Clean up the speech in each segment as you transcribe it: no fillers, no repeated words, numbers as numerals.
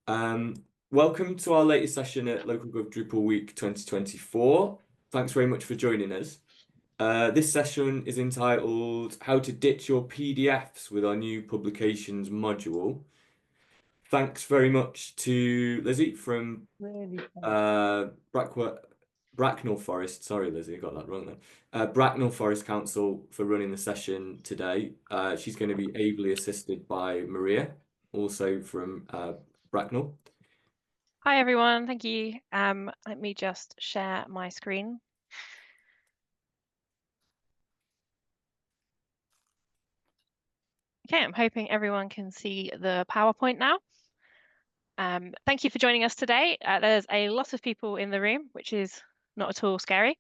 Welcome to our latest session at Local Gov Drupal Week 2024. Thanks very much for joining us. This session is entitled How to Ditch Your PDFs with our new publications module. Thanks very much to Lizzie from Bracknell Forest. Sorry, Lizzie, I got that wrong then. Bracknell Forest Council for running the session today. She's going to be ably assisted by Maria, also from Bracknell. Hi everyone, thank you. Let me just share my screen. Okay, I'm hoping everyone can see the PowerPoint now. Thank you for joining us today. There's a lot of people in the room, which is not at all scary.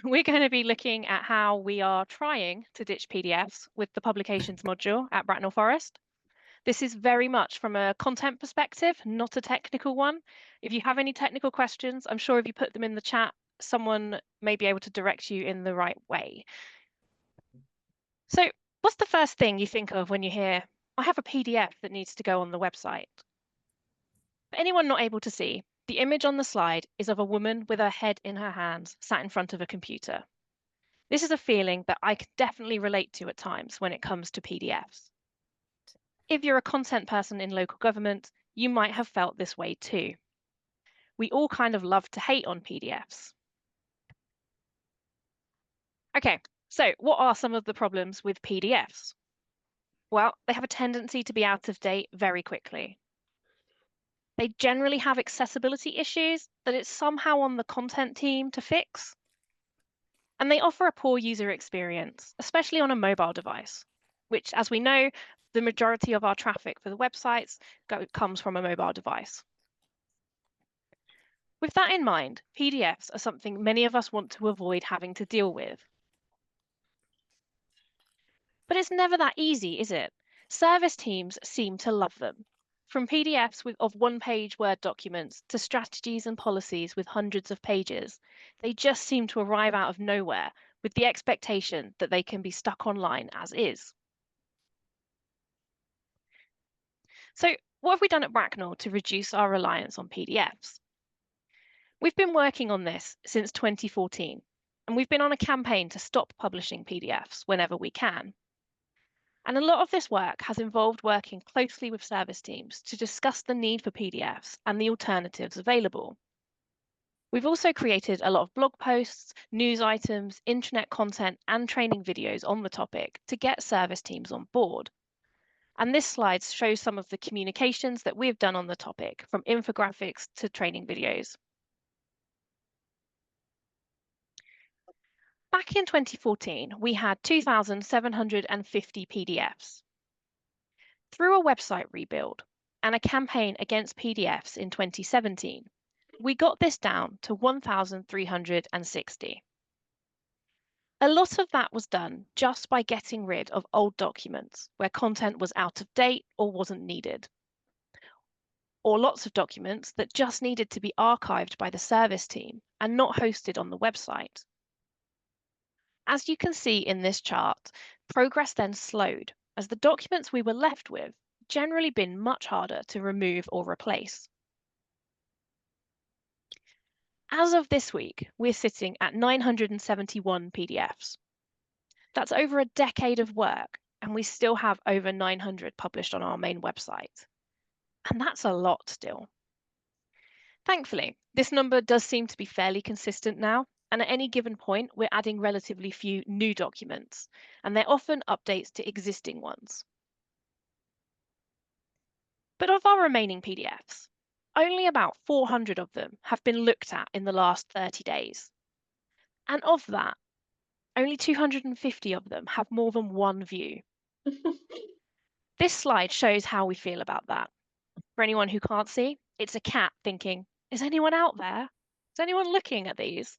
We're going to be looking at how we are trying to ditch PDFs with the publications module at Bracknell Forest. This is very much from a content perspective, not a technical one. If you have any technical questions, I'm sure if you put them in the chat, someone may be able to direct you in the right way. So what's the first thing you think of when you hear, I have a PDF that needs to go on the website? For anyone not able to see, the image on the slide is of a woman with her head in her hands, sat in front of a computer. This is a feeling that I can definitely relate to at times when it comes to PDFs. If you're a content person in local government, you might have felt this way too. We all kind of love to hate on PDFs. Okay, so what are some of the problems with PDFs? Well, they have a tendency to be out of date very quickly. They generally have accessibility issues that it's somehow on the content team to fix. And they offer a poor user experience, especially on a mobile device, which, as we know, the majority of our traffic for the websites comes from a mobile device. With that in mind, PDFs are something many of us want to avoid having to deal with. But it's never that easy, is it? Service teams seem to love them. From PDFs of one-page Word documents to strategies and policies with hundreds of pages, they just seem to arrive out of nowhere with the expectation that they can be stuck online as is. So what have we done at Bracknell to reduce our reliance on PDFs? We've been working on this since 2014, and we've been on a campaign to stop publishing PDFs whenever we can. And a lot of this work has involved working closely with service teams to discuss the need for PDFs and the alternatives available. We've also created a lot of blog posts, news items, internet content, and training videos on the topic to get service teams on board. And this slide shows some of the communications that we've done on the topic, from infographics to training videos. Back in 2014, we had 2,750 PDFs. Through a website rebuild and a campaign against PDFs in 2017, we got this down to 1,360. A lot of that was done just by getting rid of old documents where content was out of date or wasn't needed, or lots of documents that just needed to be archived by the service team and not hosted on the website. As you can see in this chart, progress then slowed as the documents we were left with generally been much harder to remove or replace. As of this week, we're sitting at 971 PDFs. That's over a decade of work, and we still have over 900 published on our main website. And that's a lot still. Thankfully, this number does seem to be fairly consistent now, and at any given point, we're adding relatively few new documents, and they're often updates to existing ones. But of our remaining PDFs, only about 400 of them have been looked at in the last 30 days. And of that, only 250 of them have more than one view. This slide shows how we feel about that. For anyone who can't see, it's a cat thinking, is anyone out there? Is anyone looking at these?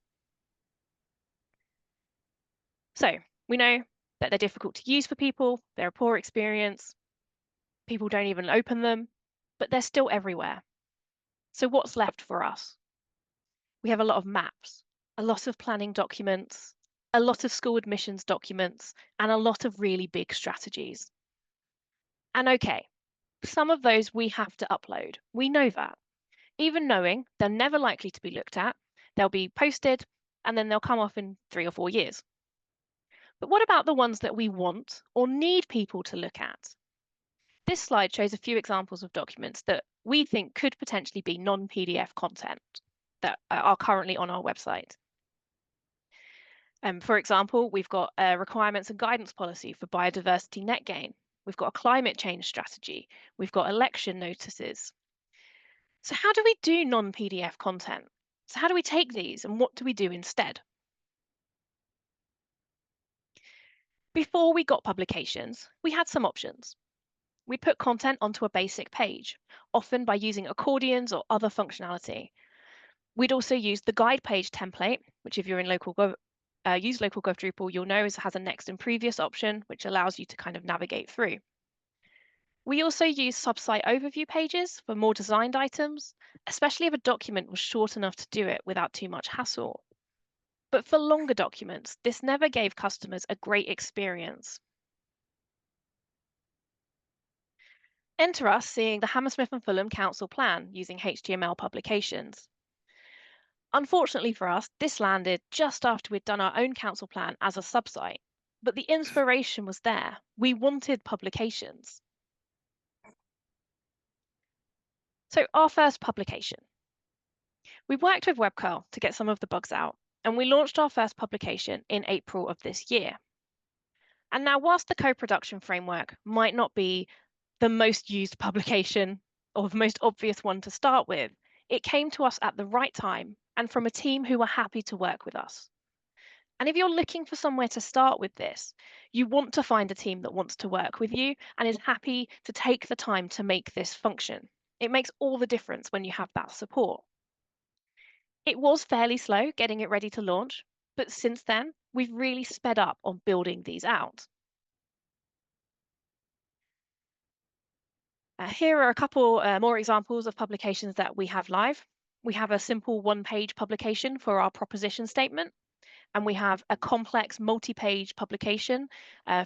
So we know that they're difficult to use for people, they're a poor experience, people don't even open them, but they're still everywhere. So what's left for us? We have a lot of maps, a lot of planning documents, a lot of school admissions documents, and a lot of really big strategies. And okay, Some of those we have to upload. We know that. Even knowing they're never likely to be looked at, they'll be posted and then they'll come off in 3 or 4 years. But what about the ones that we want or need people to look at? This slide shows a few examples of documents that we think could potentially be non-PDF content that are currently on our website. For example, we've got a requirements and guidance policy for biodiversity net gain. We've got a climate change strategy. We've got election notices. So how do we do non-PDF content? So how do we take these and what do we do instead? Before we got publications, we had some options. We put content onto a basic page, often by using accordions or other functionality. We'd also use the guide page template, which if you're in use local gov Drupal, you'll know has a next and previous option, which allows you to kind of navigate through. We also use sub-site overview pages for more designed items, especially if a document was short enough to do it without too much hassle. But for longer documents, this never gave customers a great experience. Enter us seeing the Hammersmith and Fulham Council plan using HTML publications. Unfortunately for us, this landed just after we'd done our own council plan as a sub-site, but the inspiration was there. We wanted publications. So our first publication. We worked with WebCurl to get some of the bugs out, and we launched our first publication in April of this year. And now, whilst the co-production framework might not be the most used publication or the most obvious one to start with, it came to us at the right time and from a team who were happy to work with us. And if you're looking for somewhere to start with this, you want to find a team that wants to work with you and is happy to take the time to make this function. It makes all the difference when you have that support. It was fairly slow getting it ready to launch, but since then, we've really sped up on building these out. Here are a couple more examples of publications that we have live. We have a simple one-page publication for our proposition statement, and we have a complex multi-page publication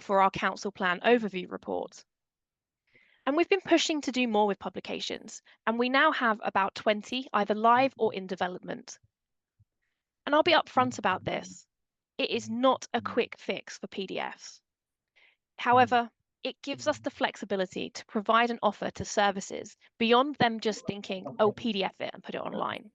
for our council plan overview report. And we've been pushing to do more with publications, and we now have about 20 either live or in development. And I'll be upfront about this. It is not a quick fix for PDFs. However, it gives us the flexibility to provide an offer to services beyond them just thinking, oh, PDF it and put it online.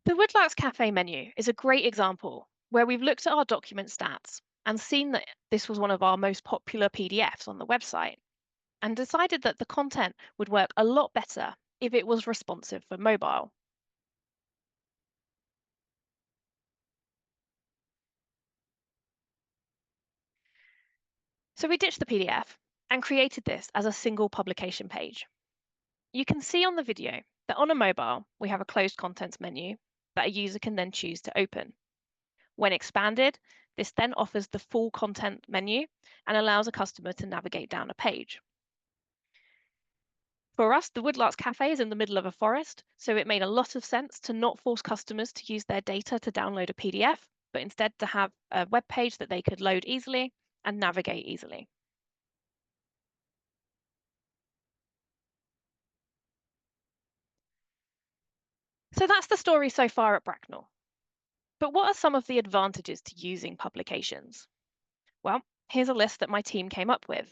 The Woodlarks Cafe menu is a great example where we've looked at our document stats and seen that this was one of our most popular PDFs on the website and decided that the content would work a lot better if it was responsive for mobile. So we ditched the PDF and created this as a single publication page. You can see on the video that on a mobile, we have a closed contents menu that a user can then choose to open. When expanded, this then offers the full content menu and allows a customer to navigate down a page. For us, the Woodlarks Cafe is in the middle of a forest, so it made a lot of sense to not force customers to use their data to download a PDF, but instead to have a web page that they could load easily and navigate easily. So that's the story so far at Bracknell. But what are some of the advantages to using publications? Well, here's a list that my team came up with.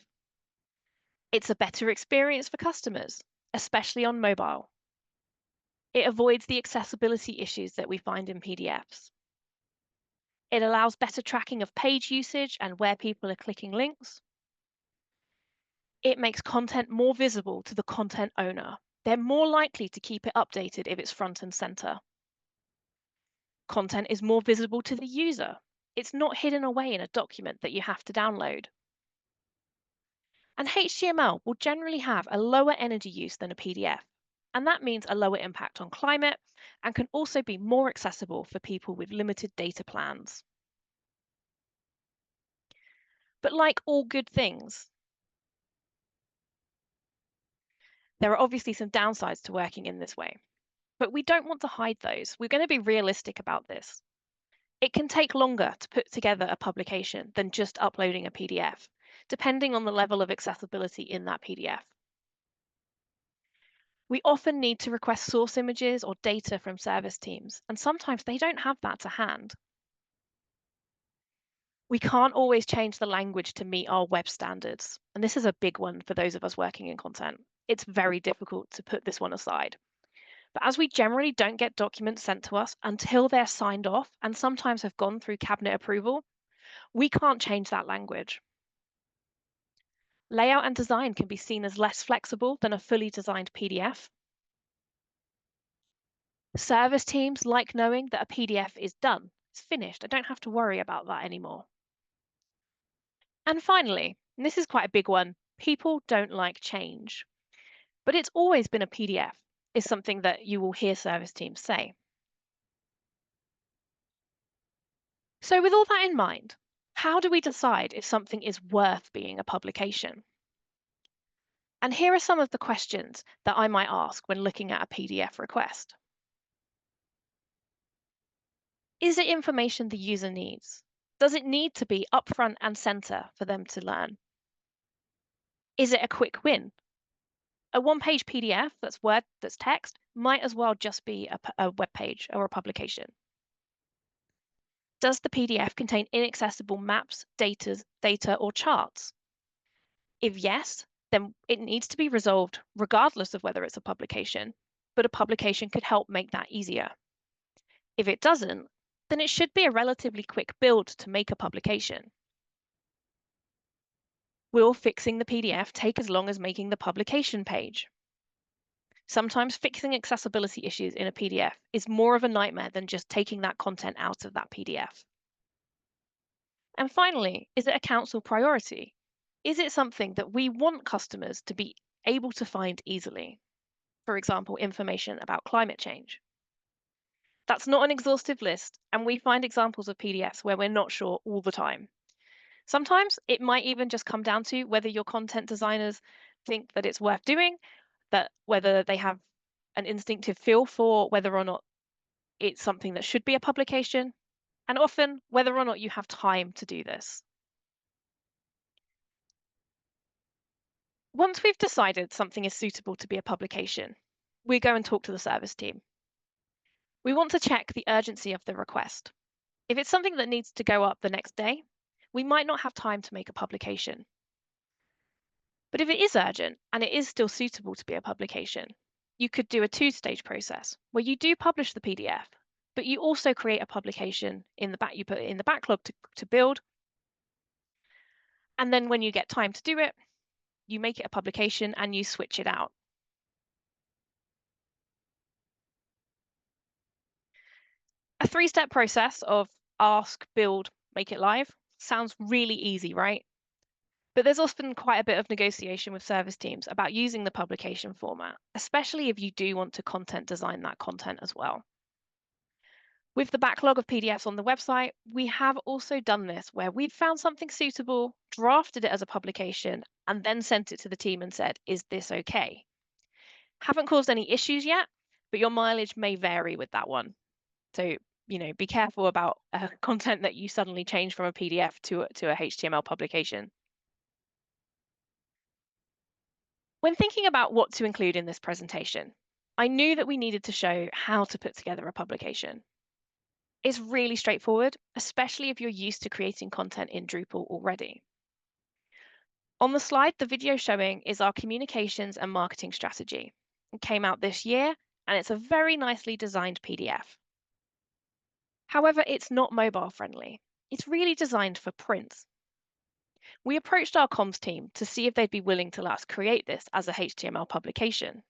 It's a better experience for customers, especially on mobile. It avoids the accessibility issues that we find in PDFs. It allows better tracking of page usage and where people are clicking links. It makes content more visible to the content owner. They're more likely to keep it updated if it's front and center. Content is more visible to the user. It's not hidden away in a document that you have to download. And HTML will generally have a lower energy use than a PDF, and that means a lower impact on climate and can also be more accessible for people with limited data plans. But like all good things, there are obviously some downsides to working in this way, but we don't want to hide those. We're going to be realistic about this. It can take longer to put together a publication than just uploading a PDF, depending on the level of accessibility in that PDF. We often need to request source images or data from service teams, and sometimes they don't have that to hand. We can't always change the language to meet our web standards, and this is a big one for those of us working in content. It's very difficult to put this one aside. But as we generally don't get documents sent to us until they're signed off and sometimes have gone through cabinet approval, we can't change that language. Layout and design can be seen as less flexible than a fully designed PDF. Service teams like knowing that a PDF is done, it's finished. I don't have to worry about that anymore. And finally, and this is quite a big one, people don't like change. But it's always been a PDF, is something that you will hear service teams say. So with all that in mind, how do we decide if something is worth being a publication? And here are some of the questions that I might ask when looking at a PDF request. Is it information the user needs? Does it need to be upfront and center for them to learn? Is it a quick win? A one-page PDF that's Word, that's text, might as well just be a web page or a publication. Does the PDF contain inaccessible maps, data, or charts? If yes, then it needs to be resolved regardless of whether it's a publication, but a publication could help make that easier. If it doesn't, then it should be a relatively quick build to make a publication. Will fixing the PDF take as long as making the publication page? Sometimes fixing accessibility issues in a PDF is more of a nightmare than just taking that content out of that PDF. And finally, is it a council priority? Is it something that we want customers to be able to find easily? For example, information about climate change. That's not an exhaustive list, and we find examples of PDFs where we're not sure all the time. Sometimes it might even just come down to whether your content designers think that it's worth doing, that whether they have an instinctive feel for whether or not it's something that should be a publication, and often whether or not you have time to do this. Once we've decided something is suitable to be a publication, we go and talk to the service team. We want to check the urgency of the request. If it's something that needs to go up the next day, we might not have time to make a publication. But if it is urgent and it is still suitable to be a publication, you could do a two-stage process where you do publish the PDF, but you also create a publication in the back, you put it in the backlog to build. And then when you get time to do it, you make it a publication and you switch it out. A three-step process of ask, build, make it live sounds really easy, right? But there's often quite a bit of negotiation with service teams about using the publication format, especially if you do want to content design that content as well. With the backlog of PDFs on the website, we have also done this where we've found something suitable, drafted it as a publication, and then sent it to the team and said, is this okay? Haven't caused any issues yet, but your mileage may vary with that one. So, be careful about content that you suddenly change from a PDF to a HTML publication. When thinking about what to include in this presentation, I knew that we needed to show how to put together a publication. It's really straightforward, especially if you're used to creating content in Drupal already. On the slide, the video showing is our communications and marketing strategy. It came out this year, and it's a very nicely designed PDF. However, it's not mobile friendly. It's really designed for print. We approached our comms team to see if they'd be willing to let us create this as a HTML publication.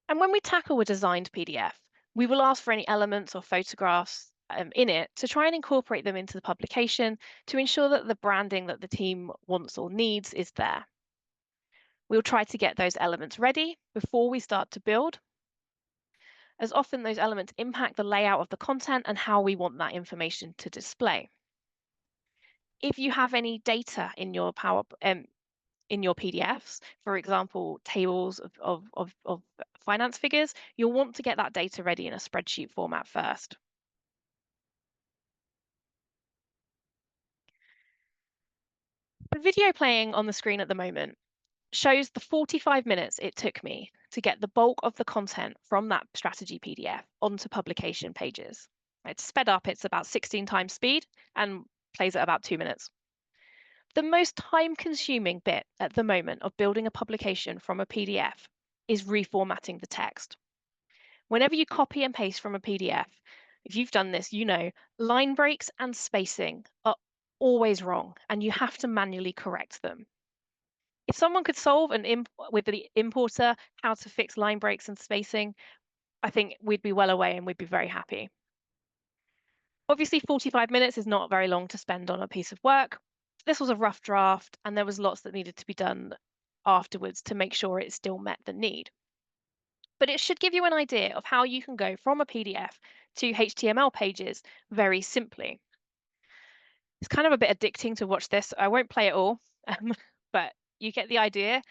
And when we tackle a designed PDF, we will ask for any elements or photographs in it to try and incorporate them into the publication to ensure that the branding that the team wants or needs is there. We'll try to get those elements ready before we start to build, as often those elements impact the layout of the content and how we want that information to display. If you have any data in your in your PDFs, for example, tables of finance figures, you'll want to get that data ready in a spreadsheet format first. The video playing on the screen at the moment shows the 45 minutes it took me to get the bulk of the content from that strategy PDF onto publication pages. It's sped up, it's about 16 times speed and plays at about 2 minutes. The most time-consuming bit at the moment of building a publication from a PDF is reformatting the text. Whenever you copy and paste from a PDF, if you've done this, you know line breaks and spacing are always wrong, and you have to manually correct them. If someone could solve with the importer how to fix line breaks and spacing, I think we'd be well away and we'd be very happy. Obviously, 45 minutes is not very long to spend on a piece of work. This was a rough draft, and there was lots that needed to be done afterwards to make sure it still met the need. But it should give you an idea of how you can go from a PDF to HTML pages very simply. It's kind of a bit addicting to watch this. I won't play it all, but you get the idea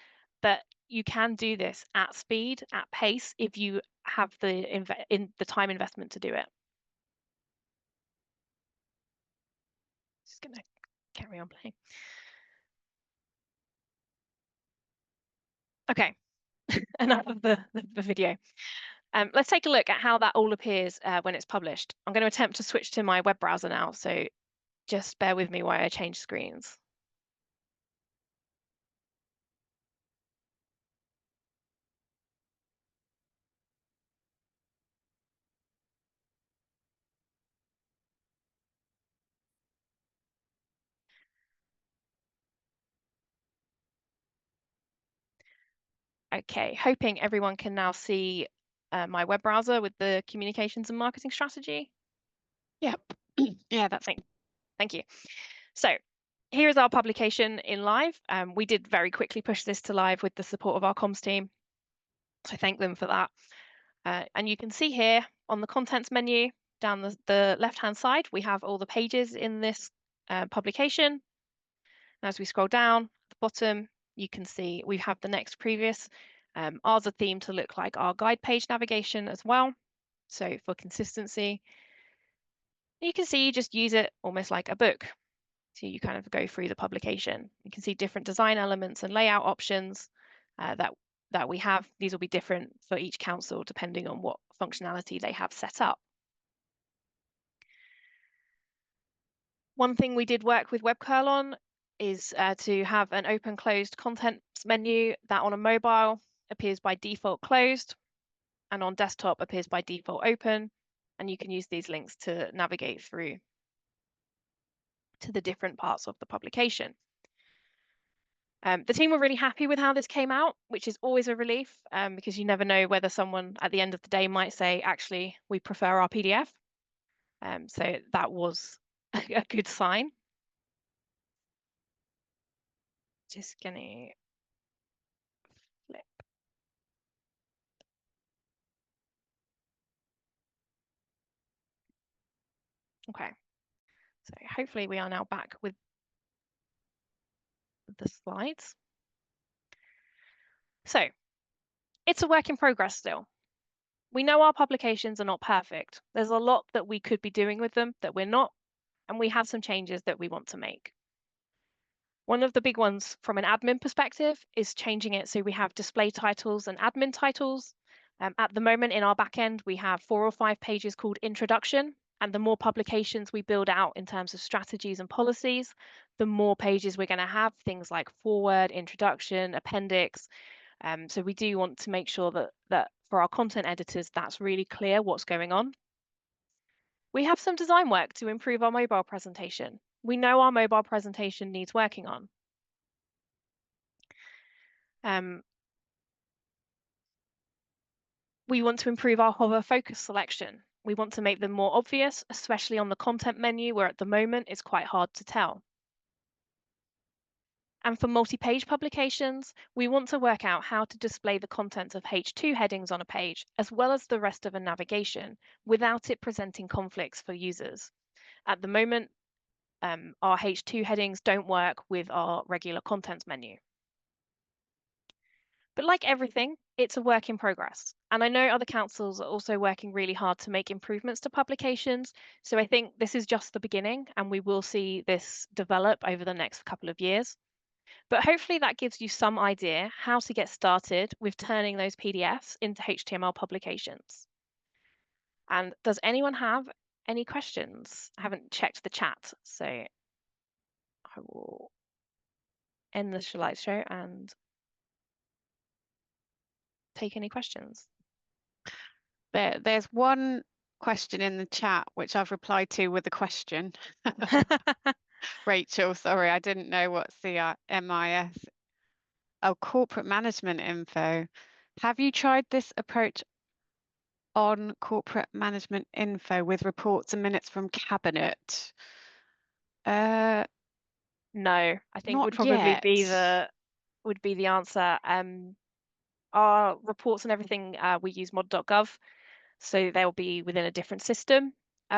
that you can do this at speed, at pace, if you have the time investment to do it. Just gonna carry on playing. Okay, enough of the video. Let's take a look at how that all appears when it's published. I'm going to attempt to switch to my web browser now, so just bear with me while I change screens. Okay, hoping everyone can now see my web browser with the communications and marketing strategy. Yep, yeah, that's it. Thank you. So here is our publication in live. We did very quickly push this to live with the support of our comms team. So thank them for that. And you can see here on the contents menu down the left-hand side, we have all the pages in this publication. And as we scroll down at the bottom, you can see we have the next previous. Ours are themed to look like our guide page navigation as well. So for consistency, you can see you just use it almost like a book. So you kind of go through the publication. You can see different design elements and layout options that we have. These will be different for each council depending on what functionality they have set up. One thing we did work with WebCurl on is to have an open-closed contents menu that on a mobile appears by default closed and on desktop appears by default open. And you can use these links to navigate through to the different parts of the publication. The team were really happy with how this came out, which is always a relief because you never know whether someone at the end of the day might say, actually, we prefer our PDF. So that was a good sign. Just gonna flip. Okay, so hopefully we are now back with the slides. So it's a work in progress still. We know our publications are not perfect. There's a lot that we could be doing with them that we're not, and we have some changes that we want to make. One of the big ones from an admin perspective is changing it so we have display titles and admin titles. At the moment in our backend, we have 4 or 5 pages called introduction, and the more publications we build out in terms of strategies and policies, the more pages we're going to have, things like forward, introduction, appendix. So we do want to make sure that for our content editors, that's really clear what's going on. We have some design work to improve our mobile presentation. We know our mobile presentation needs working on. We want to improve our hover focus selection. We want to make them more obvious, especially on the content menu, where at the moment it's quite hard to tell. And for multi-page publications, we want to work out how to display the contents of H2 headings on a page, as well as the rest of a navigation, without it presenting conflicts for users. At the moment, our H2 headings don't work with our regular contents menu. But like everything, it's a work in progress. And I know other councils are also working really hard to make improvements to publications. So I think this is just the beginning and we will see this develop over the next couple of years. But hopefully that gives you some idea how to get started with turning those PDFs into HTML publications. And does anyone have any questions? I haven't checked the chat, so I will end the slideshow and take any questions. There's one question in the chat which I've replied to with a question. Rachel, sorry, I didn't know what CMIS. Oh, corporate management info. Have you tried this approach on corporate management info with reports and minutes from cabinet? No, I think Not would probably yet. be the answer. Our reports and everything, we use mod.gov, so they'll be within a different system.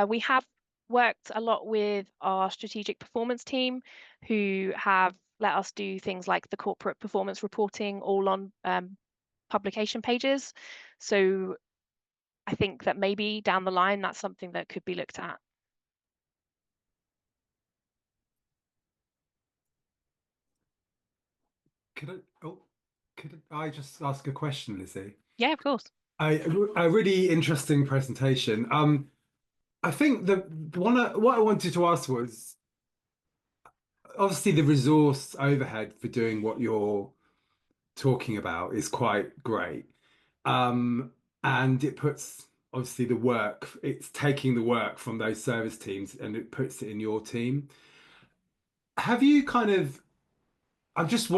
We have worked a lot with our strategic performance team, who have let us do things like the corporate performance reporting all on publication pages. So I think that maybe down the line, that's something that could be looked at. Could I just ask a question, Lizzie? Yeah, of course. A really interesting presentation. I think what I wanted to ask was obviously the resource overhead for doing what you're talking about is quite great. And it puts obviously it's taking the work from those service teams and it puts it in your team. Have you kind of I'm just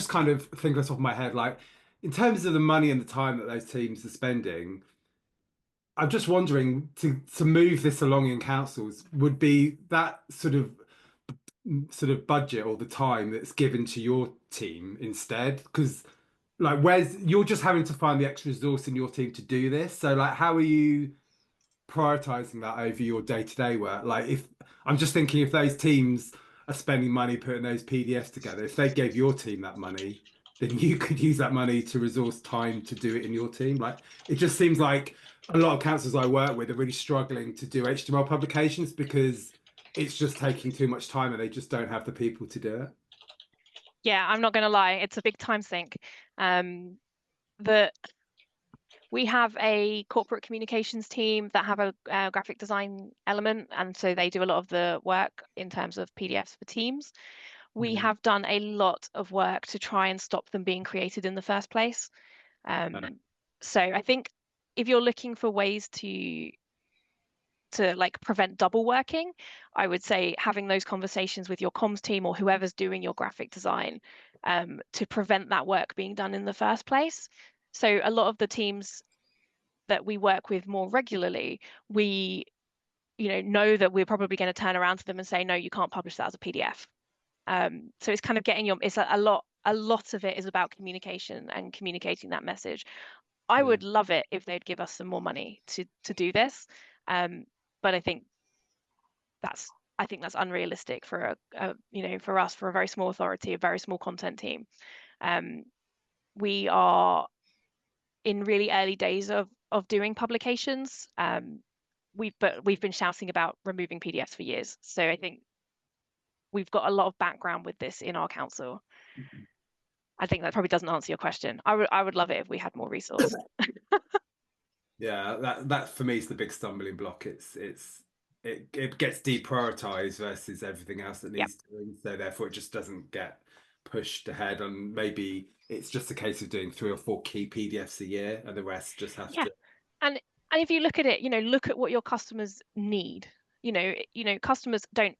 kind of thinking off the top of my head, like in terms of the money and the time that those teams are spending, I'm just wondering to move this along in councils would be that sort of budget or the time that's given to your team instead, because like you're just having to find the extra resource in your team to do this. So like how are you prioritizing that over your day-to-day work? Like if I'm just thinking if those teams are spending money putting those PDFs together, if they gave your team that money, then you could use that money to resource time to do it in your team. Like it just seems like a lot of councils I work with are really struggling to do HTML publications because it's just taking too much time and they just don't have the people to do it. Yeah, I'm not going to lie, it's a big time sink. We have a corporate communications team that have a graphic design element, and so they do a lot of the work in terms of PDFs for teams. We have done a lot of work to try and stop them being created in the first place. So I think if you're looking for ways to like prevent double working, I would say having those conversations with your comms team or whoever's doing your graphic design to prevent that work being done in the first place. So a lot of the teams that we work with more regularly, we know that we're probably going to turn around to them and say, no, you can't publish that as a PDF. So it's kind of it's a lot of it is about communication and communicating that message. I would love it if they'd give us some more money to do this. But I think that's unrealistic for for us, for a very small authority, a very small content team. We are in really early days of doing publications. We've been shouting about removing PDFs for years. So I think we've got a lot of background with this in our council. I think that probably doesn't answer your question. I would love it if we had more resource. Yeah, that for me is the big stumbling block. It gets deprioritized versus everything else that needs doing. So therefore it just doesn't get pushed ahead. And maybe it's just a case of doing 3 or 4 key PDFs a year and the rest just have to. And if you look at it, look at what your customers need. Customers don't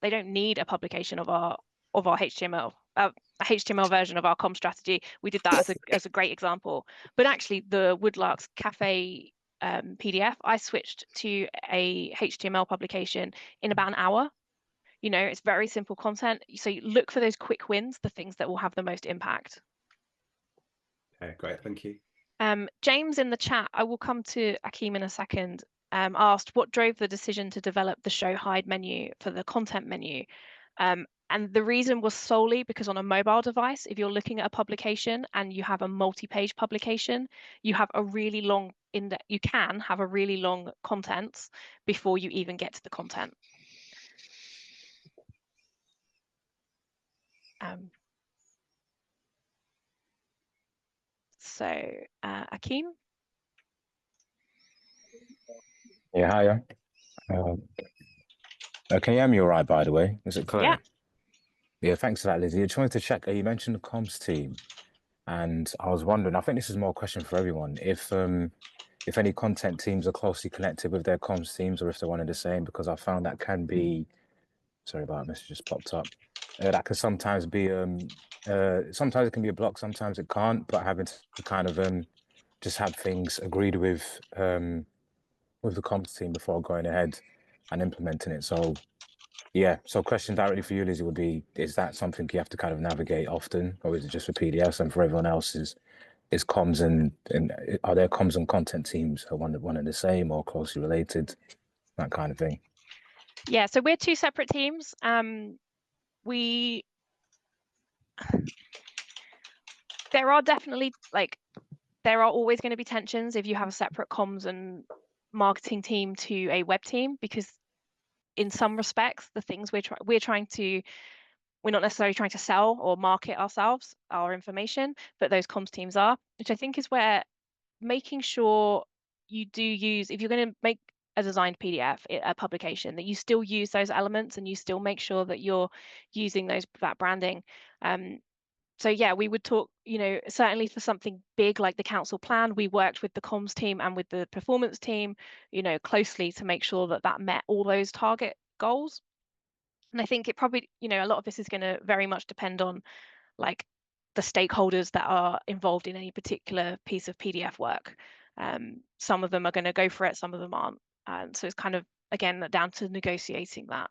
need a publication of our HTML, a HTML version of our com strategy. We did that as a great example. But actually, the Woodlarks Cafe PDF, I switched to a HTML publication in about an hour. It's very simple content. So you look for those quick wins, the things that will have the most impact. Okay, great, thank you. James in the chat, I will come to Akeem in a second, asked what drove the decision to develop the show hide menu for the content menu. And the reason was solely because on a mobile device, if you're looking at a publication and you have a multi-page publication, you have a really long you can have a really long contents before you even get to the content. So Akeem? Yeah, hiya. Can you hear me all right, by the way? Is it clear? Yeah. Yeah, thanks for that, Lizzie. I just wanted to check, you mentioned the comms team, and I was wondering, I think this is more a question for everyone, if any content teams are closely connected with their comms teams or if they're one and the same, because I found that can be, sorry about that, message just popped up, that can sometimes be, sometimes it can be a block, sometimes it can't, but having to kind of just have things agreed with the comms team before going ahead and implementing it. So yeah, so question directly for you, Lizzie, would be, is that something you have to kind of navigate often, or is it just for PDFs, and for everyone else is comms and are there comms and content teams are one and the same or closely related, that kind of thing? Yeah, so we're two separate teams. There are definitely, like, there are always going to be tensions if you have a separate comms and marketing team to a web team, because in some respects, the things we're not necessarily trying to sell or market ourselves, our information, but those comms teams are, which I think is where making sure you do use, if you're going to make a designed PDF, a publication, that you still use those elements and you still make sure that you're using that branding. So yeah, we would talk, certainly for something big like the council plan, we worked with the comms team and with the performance team, closely to make sure that that met all those target goals. And I think it probably, a lot of this is going to very much depend on like the stakeholders that are involved in any particular piece of PDF work. Some of them are going to go for it, some of them aren't. So it's kind of, again, down to negotiating that.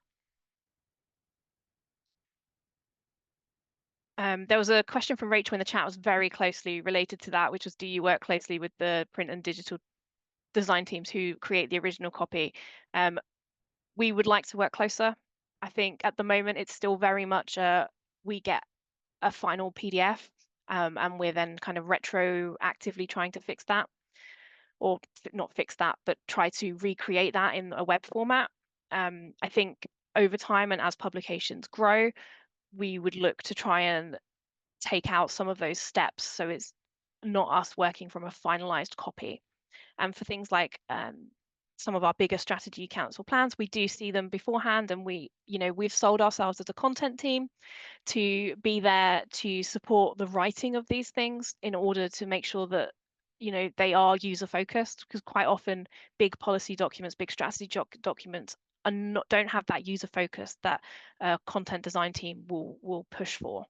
There was a question from Rachel in the chat, was very closely related to that, which was, do you work closely with the print and digital design teams who create the original copy? We would like to work closer. I think at the moment it's still very much we get a final PDF and we're then kind of retroactively trying to fix that, or not fix that, but try to recreate that in a web format. I think over time and as publications grow, we would look to try and take out some of those steps so it's not us working from a finalized copy. And for things like some of our bigger strategy council plans, we do see them beforehand, and we've sold ourselves as a content team to be there to support the writing of these things in order to make sure that they are user focused, because quite often big policy documents, big strategy documents don't have that user focus that a content design team will push for.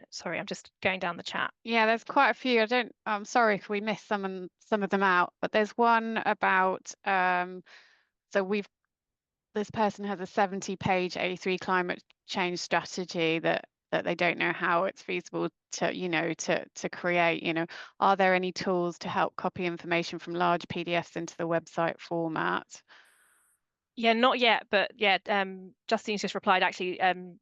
Sorry, I'm just going down the chat. Yeah, there's quite a few. I'm sorry if we missed some of them out, but there's one about this person has a 70-page A3 climate change strategy that they don't know how it's feasible to create. Are there any tools to help copy information from large PDFs into the website format? Yeah, not yet, but yeah, Justine's just replied, actually,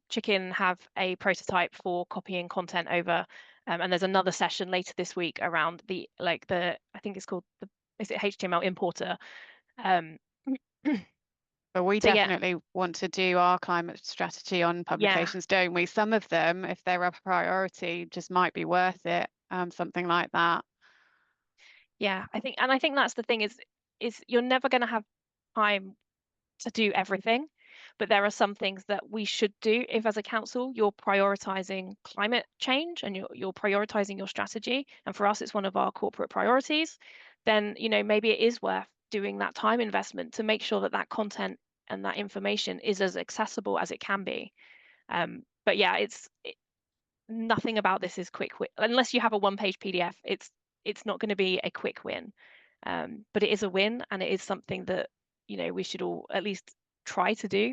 Chicken have a prototype for copying content over, and there's another session later this week around I think it's called is it HTML importer? But we So, definitely want to do our climate strategy on publications, don't we? Some of them, if they're a priority, just might be worth it, something like that. Yeah, I think that's the thing is you're never going to have time to do everything, but there are some things that we should do if, as a council, you're prioritizing climate change and you're prioritizing your strategy, and for us it's one of our corporate priorities, then maybe it is worth doing that time investment to make sure that that content and that information is as accessible as it can be. But yeah, nothing about this is quick win. Unless you have a one-page PDF, it's not going to be a quick win, but it is a win, and it is something that we should all at least try to do.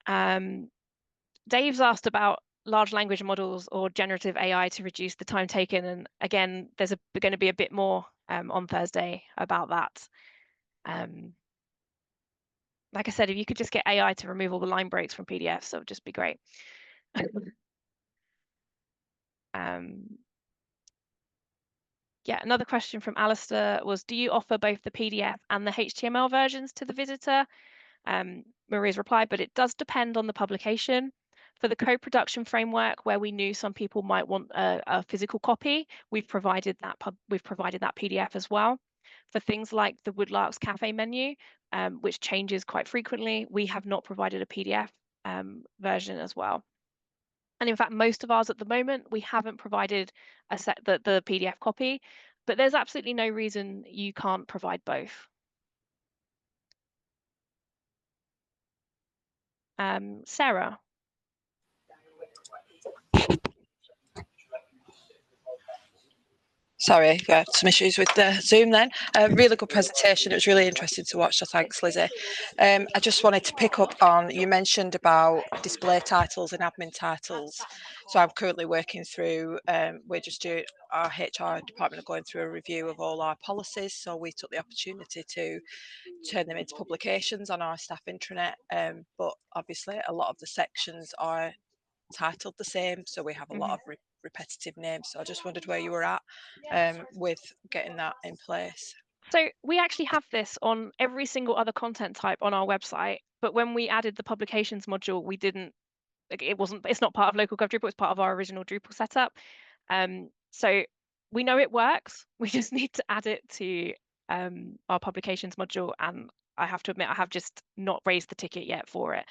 Dave's asked about large language models or generative AI to reduce the time taken, and again, there's going to be a bit more on Thursday about that. Like I said, if you could just get AI to remove all the line breaks from PDFs, that would just be great. Yeah, another question from Alistair was, do you offer both the PDF and the HTML versions to the visitor? Maria's reply, but it does depend on the publication. For the co-production framework, where we knew some people might want a physical copy, we've provided that PDF as well. For things like the Woodlarks Cafe menu, which changes quite frequently, we have not provided a PDF version as well. And in fact, most of ours at the moment, we haven't provided the PDF copy, but there's absolutely no reason you can't provide both. Sarah. Sorry, some issues with the Zoom then. Really good presentation. It was really interesting to watch, so thanks, Lizzie. I just wanted to pick up on, you mentioned about display titles and admin titles. So I'm currently working through, we're just doing, our HR department are going through a review of all our policies. So we took the opportunity to turn them into publications on our staff intranet. But obviously a lot of the sections are titled the same, so we have a lot of repetitive names. So I just wondered where you were at with getting that in place. So we actually have this on every single other content type on our website, but when we added the publications module, we didn't, it's not part of local gov Drupal, it's part of our original Drupal setup. So we know it works, we just need to add it to our publications module, and I have to admit I have just not raised the ticket yet for it.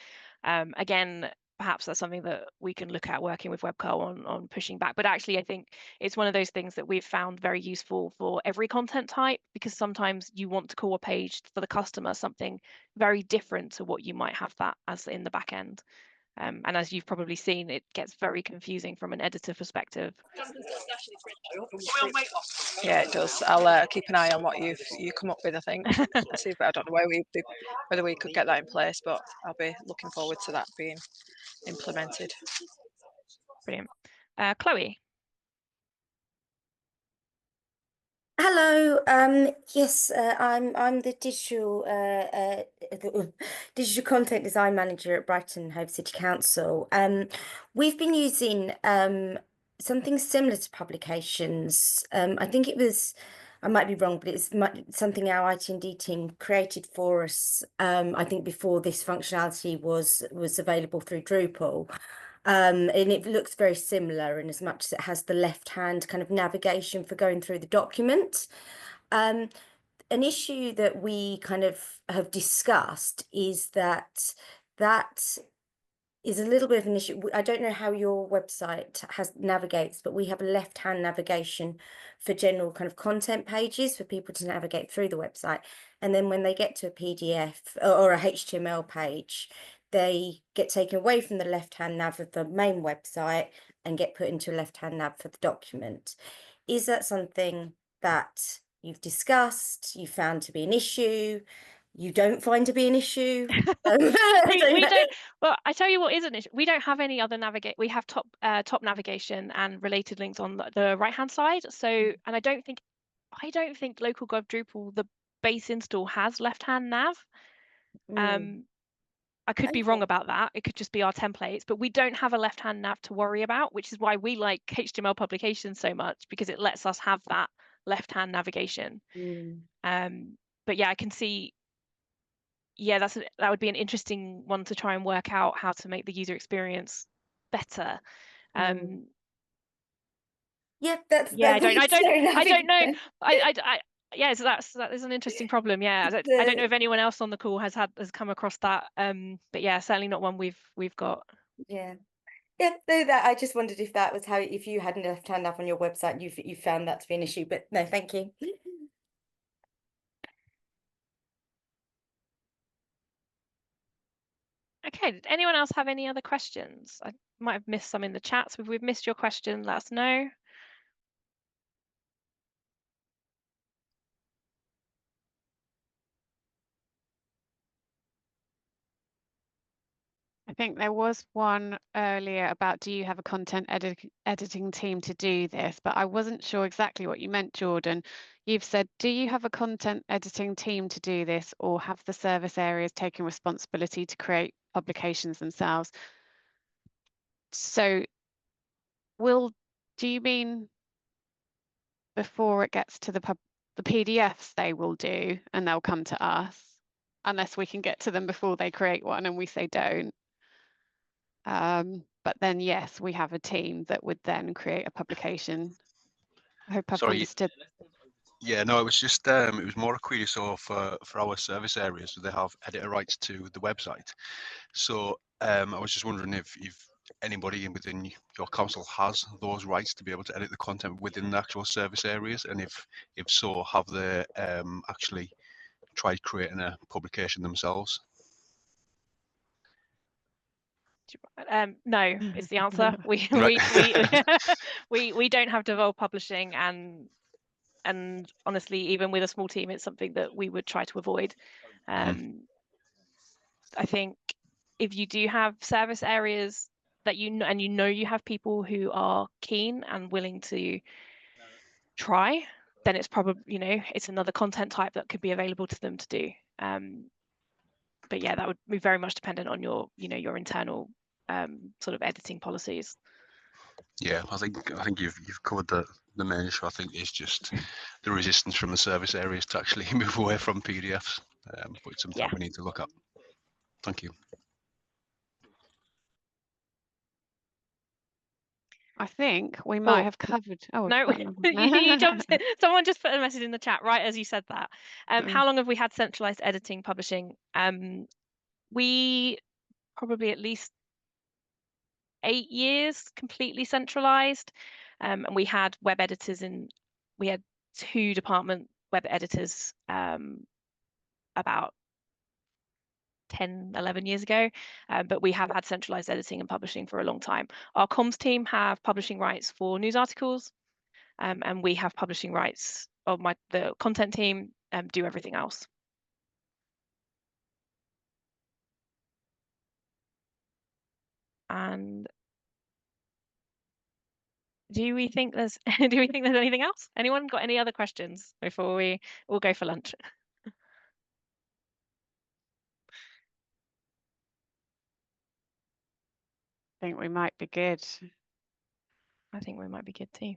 Again, perhaps that's something that we can look at working with Webco on pushing back. But actually, I think it's one of those things that we've found very useful for every content type, because sometimes you want to call a page for the customer something very different to what you might have that as in the back end. And as you've probably seen, it gets very confusing from an editor perspective. Yeah, it does. I'll keep an eye on what you come up with, I think. See, but I don't know whether we could get that in place, but I'll be looking forward to that being implemented. Brilliant. Chloe. Hello. Yes, I'm the digital content design manager at Brighton Hove City Council. We've been using something similar to publications. I think it was, I might be wrong, but it's something our IT&D team created for us. I think before this functionality was available through Drupal. And it looks very similar in as much as it has the left-hand kind of navigation for going through the document. An issue that we kind of have discussed is that is a little bit of an issue. I don't know how your website navigates, but we have a left-hand navigation for general kind of content pages for people to navigate through the website. And then when they get to a PDF or a HTML page, they get taken away from the left-hand nav of the main website and get put into a left-hand nav for the document. Is that something that you've discussed, you found to be an issue, you don't find to be an issue? we don't. Well, I tell you what is an issue. We don't have any other navigate. We have top navigation and related links on the right-hand side. So, and I don't think local gov Drupal, the base install, has left-hand nav. I could be wrong about that. It could just be our templates, but we don't have a left-hand nav to worry about, which is why we like HTML publications so much, because it lets us have that left-hand navigation. But yeah, I can see. Yeah, that would be an interesting one to try and work out how to make the user experience better. Yeah, that's yeah. I don't know. Yeah, so that is an interesting problem. Yeah, I don't know if anyone else on the call has come across that. But yeah, certainly not one we've got. Yeah. Yeah, no, that I just wondered if that was how, if you had a left-hand nav on your website, you found that to be an issue. But no, thank you. Okay, did anyone else have any other questions? I might have missed some in the chat, so if we've missed your question, let us know. I think there was one earlier about, do you have a content editing team to do this? But I wasn't sure exactly what you meant, Jordan. You've said, do you have a content editing team to do this, or have the service areas taken responsibility to create publications themselves? So do you mean before it gets to the PDFs they will do and they'll come to us? unless we can get to them before they create one and we say don't. But then, yes, we have a team that would then create a publication. I hope I've understood. Yeah, no, it was just it was more a query. So for our service areas, they have editor rights to the website. So I was just wondering if anybody within your council has those rights to be able to edit the content within the actual service areas, and if so, have they actually tried creating a publication themselves? No is the answer. We we don't have devolved publishing, and honestly, even with a small team, it's something that we would try to avoid. I think if you do have service areas that you know you have people who are keen and willing to try, then it's probably, it's another content type that could be available to them to do. But yeah, that would be very much dependent on your internal sort of editing policies. Yeah, I think you've covered the main issue. I think is just the resistance from the service areas to actually move away from PDFs. But it's something we need to look at. Thank you. I think we might have covered. Oh no, you jumped. Someone just put a message in the chat right as you said that. How long have we had centralized editing publishing? We probably at least 8 years completely centralized, and we had web editors we had 2 department web editors about 10-11 years ago, but we have had centralized editing and publishing for a long time. Our comms team have publishing rights for news articles, and we have publishing rights of the content team do everything else. And do we think there's anything else? Anyone got any other questions before we all go for lunch? I think we might be good. I think we might be good too.